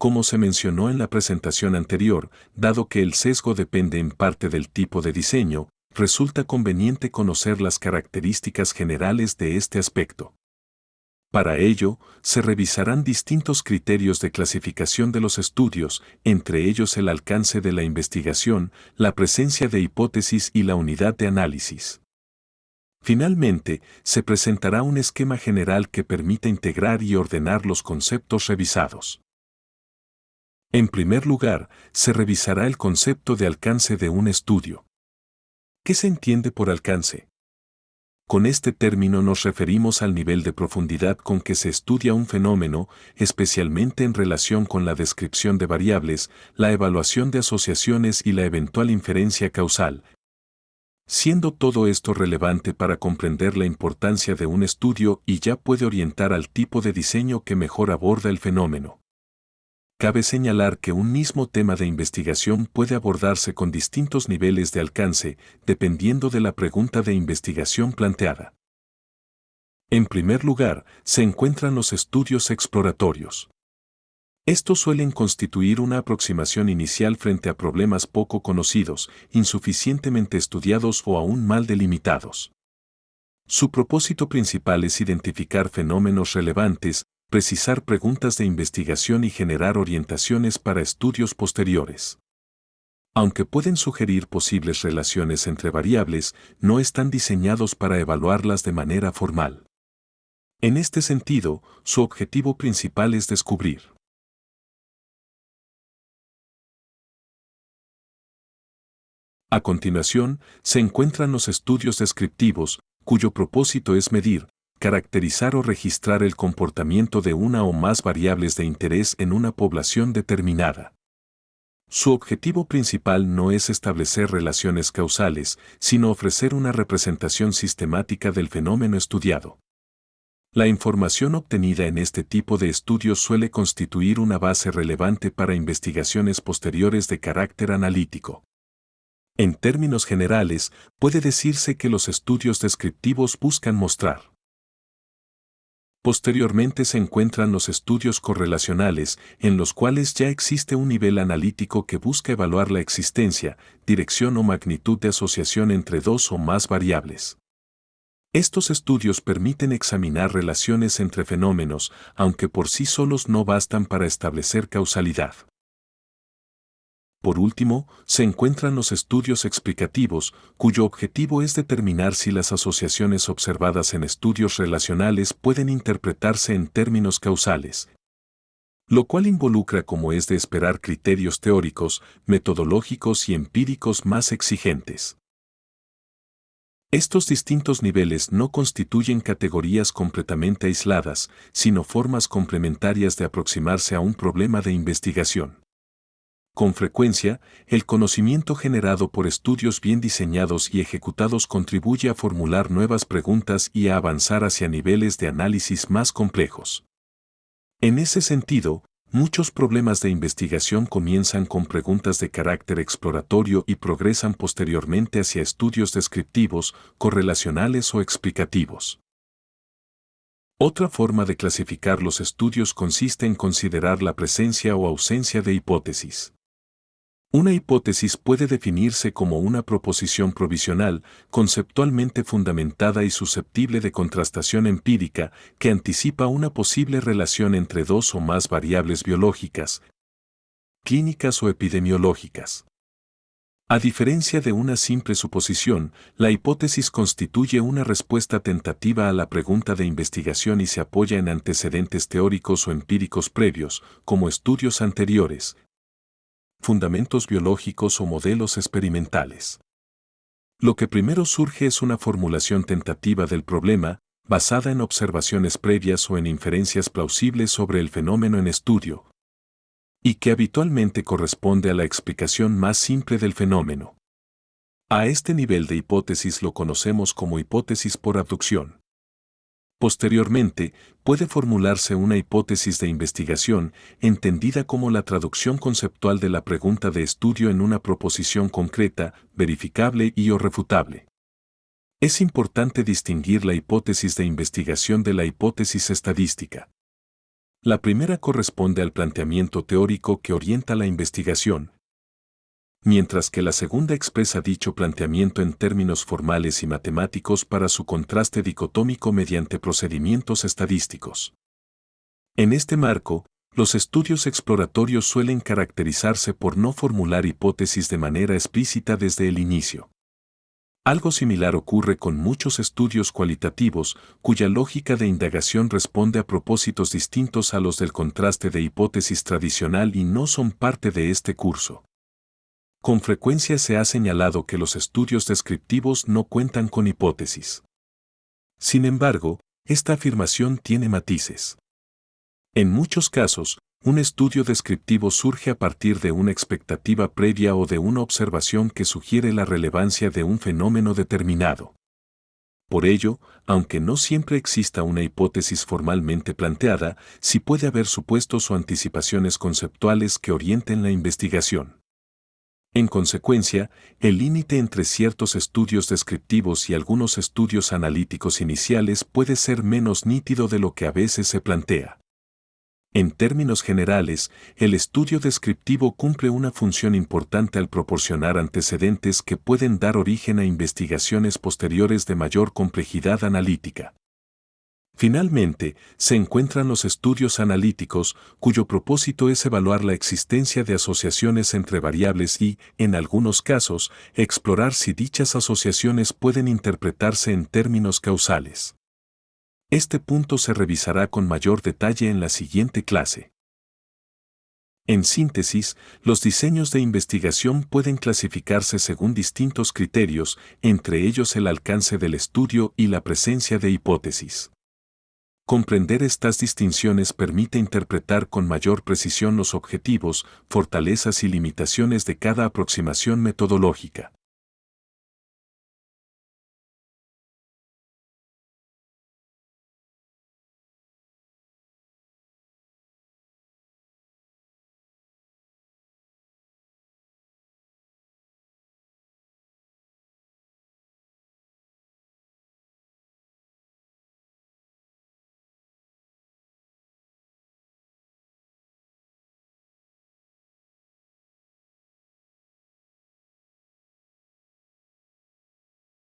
Como se mencionó en la presentación anterior, dado que el sesgo depende en parte del tipo de diseño, resulta conveniente conocer las características generales de este aspecto. Para ello, se revisarán distintos criterios de clasificación de los estudios, entre ellos el alcance de la investigación, la presencia de hipótesis y la unidad de análisis. Finalmente, se presentará un esquema general que permita integrar y ordenar los conceptos revisados. En primer lugar, se revisará el concepto de alcance de un estudio. ¿Qué se entiende por alcance? Con este término nos referimos al nivel de profundidad con que se estudia un fenómeno, especialmente en relación con la descripción de variables, la evaluación de asociaciones y la eventual inferencia causal, siendo todo esto relevante para comprender la importancia de un estudio y ya puede orientar al tipo de diseño que mejor aborda el fenómeno. Cabe señalar que un mismo tema de investigación puede abordarse con distintos niveles de alcance, dependiendo de la pregunta de investigación planteada. En primer lugar, se encuentran los estudios exploratorios. Estos suelen constituir una aproximación inicial frente a problemas poco conocidos, insuficientemente estudiados o aún mal delimitados. Su propósito principal es identificar fenómenos relevantes, precisar preguntas de investigación y generar orientaciones para estudios posteriores. Aunque pueden sugerir posibles relaciones entre variables, no están diseñados para evaluarlas de manera formal. En este sentido, su objetivo principal es descubrir. A continuación, se encuentran los estudios descriptivos, cuyo propósito es medir, caracterizar o registrar el comportamiento de una o más variables de interés en una población determinada. Su objetivo principal no es establecer relaciones causales, sino ofrecer una representación sistemática del fenómeno estudiado. La información obtenida en este tipo de estudios suele constituir una base relevante para investigaciones posteriores de carácter analítico. En términos generales, puede decirse que los estudios descriptivos buscan mostrar. Posteriormente se encuentran los estudios correlacionales, en los cuales ya existe un nivel analítico que busca evaluar la existencia, dirección o magnitud de asociación entre dos o más variables. Estos estudios permiten examinar relaciones entre fenómenos, aunque por sí solos no bastan para establecer causalidad. Por último, se encuentran los estudios explicativos, cuyo objetivo es determinar si las asociaciones observadas en estudios relacionales pueden interpretarse en términos causales, lo cual involucra, como es de esperar, criterios teóricos, metodológicos y empíricos más exigentes. Estos distintos niveles no constituyen categorías completamente aisladas, sino formas complementarias de aproximarse a un problema de investigación. Con frecuencia, el conocimiento generado por estudios bien diseñados y ejecutados contribuye a formular nuevas preguntas y a avanzar hacia niveles de análisis más complejos. En ese sentido, muchos problemas de investigación comienzan con preguntas de carácter exploratorio y progresan posteriormente hacia estudios descriptivos, correlacionales o explicativos. Otra forma de clasificar los estudios consiste en considerar la presencia o ausencia de hipótesis. Una hipótesis puede definirse como una proposición provisional, conceptualmente fundamentada y susceptible de contrastación empírica, que anticipa una posible relación entre dos o más variables biológicas, clínicas o epidemiológicas. A diferencia de una simple suposición, la hipótesis constituye una respuesta tentativa a la pregunta de investigación y se apoya en antecedentes teóricos o empíricos previos, como estudios anteriores, fundamentos biológicos o modelos experimentales. Lo que primero surge es una formulación tentativa del problema, basada en observaciones previas o en inferencias plausibles sobre el fenómeno en estudio, y que habitualmente corresponde a la explicación más simple del fenómeno. A este nivel de hipótesis lo conocemos como hipótesis por abducción. Posteriormente, puede formularse una hipótesis de investigación, entendida como la traducción conceptual de la pregunta de estudio en una proposición concreta, verificable y o refutable. Es importante distinguir la hipótesis de investigación de la hipótesis estadística. La primera corresponde al planteamiento teórico que orienta la investigación, mientras que la segunda expresa dicho planteamiento en términos formales y matemáticos para su contraste dicotómico mediante procedimientos estadísticos. En este marco, los estudios exploratorios suelen caracterizarse por no formular hipótesis de manera explícita desde el inicio. Algo similar ocurre con muchos estudios cualitativos, cuya lógica de indagación responde a propósitos distintos a los del contraste de hipótesis tradicional y no son parte de este curso. Con frecuencia se ha señalado que los estudios descriptivos no cuentan con hipótesis. Sin embargo, esta afirmación tiene matices. En muchos casos, un estudio descriptivo surge a partir de una expectativa previa o de una observación que sugiere la relevancia de un fenómeno determinado. Por ello, aunque no siempre exista una hipótesis formalmente planteada, sí puede haber supuestos o anticipaciones conceptuales que orienten la investigación. En consecuencia, el límite entre ciertos estudios descriptivos y algunos estudios analíticos iniciales puede ser menos nítido de lo que a veces se plantea. En términos generales, el estudio descriptivo cumple una función importante al proporcionar antecedentes que pueden dar origen a investigaciones posteriores de mayor complejidad analítica. Finalmente, se encuentran los estudios analíticos, cuyo propósito es evaluar la existencia de asociaciones entre variables y, en algunos casos, explorar si dichas asociaciones pueden interpretarse en términos causales. Este punto se revisará con mayor detalle en la siguiente clase. En síntesis, los diseños de investigación pueden clasificarse según distintos criterios, entre ellos el alcance del estudio y la presencia de hipótesis. Comprender estas distinciones permite interpretar con mayor precisión los objetivos, fortalezas y limitaciones de cada aproximación metodológica.